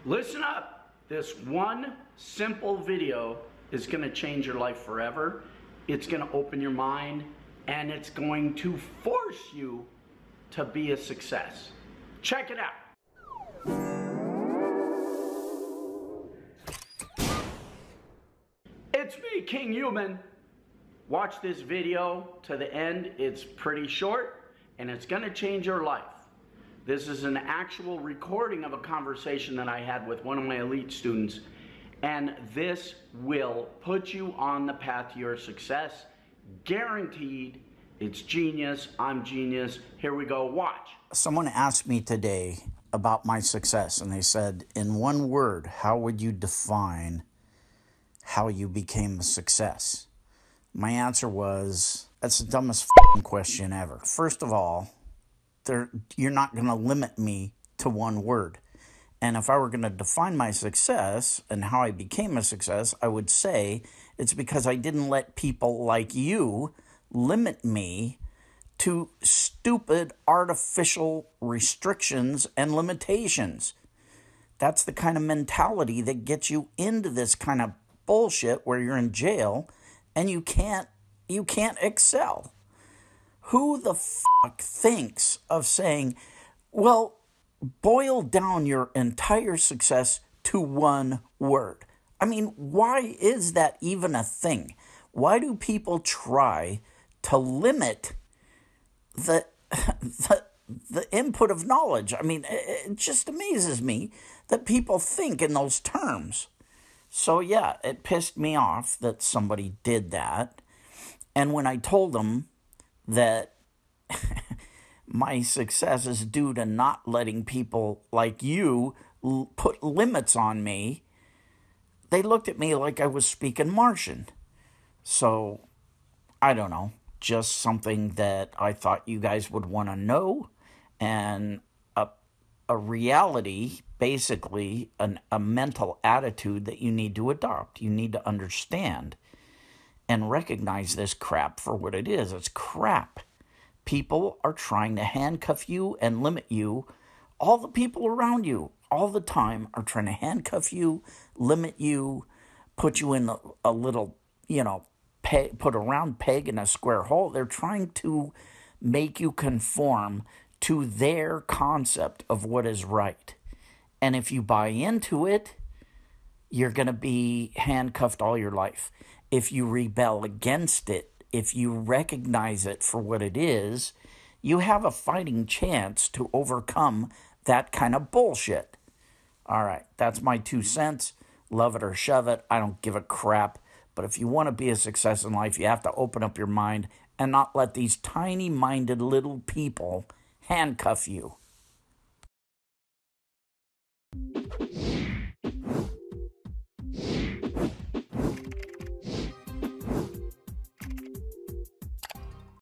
Listen up. This one simple video is going to change your life forever. It's going to open your mind, and it's going to force you to be a success. Check it out. It's me, Kinghuman. Watch this video to the end. It's pretty short, and it's going to change your life. This is an actual recording of a conversation that I had with one of my elite students, and this will put you on the path to your success. Guaranteed. It's genius. I'm genius. Here we go. Watch. Someone asked me today about my success, and they said, in one word, how would you define how you became a success? My answer was, that's the dumbest question ever. First of all, you're not going to limit me to one word. And if I were going to define my success and how I became a success, I would say it's because I didn't let people like you limit me to stupid artificial restrictions and limitations. That's the kind of mentality that gets you into this kind of bullshit where you're in jail and you can't excel. Who the fuck thinks of saying, well, boil down your entire success to one word? I mean, why is that even a thing? Why do people try to limit the input of knowledge? I mean, it just amazes me that people think in those terms. So yeah, it pissed me off that somebody did that. And when I told them that my success is due to not letting people like you put limits on me, they looked at me like I was speaking Martian. So, I don't know, just something that I thought you guys would want to know, and a reality, basically a mental attitude that you need to adopt. You need to understand and recognize this crap for what it is. It's crap. People are trying to handcuff you and limit you. All the people around you all the time are trying to handcuff you, limit you, put you in a little, put a round peg in a square hole. They're trying to make you conform to their concept of what is right. And if you buy into it, you're going to be handcuffed all your life. If you rebel against it, if you recognize it for what it is, you have a fighting chance to overcome that kind of bullshit. All right, that's my 2 cents. Love it or shove it. I don't give a crap. But if you want to be a success in life, you have to open up your mind and not let these tiny-minded little people handcuff you.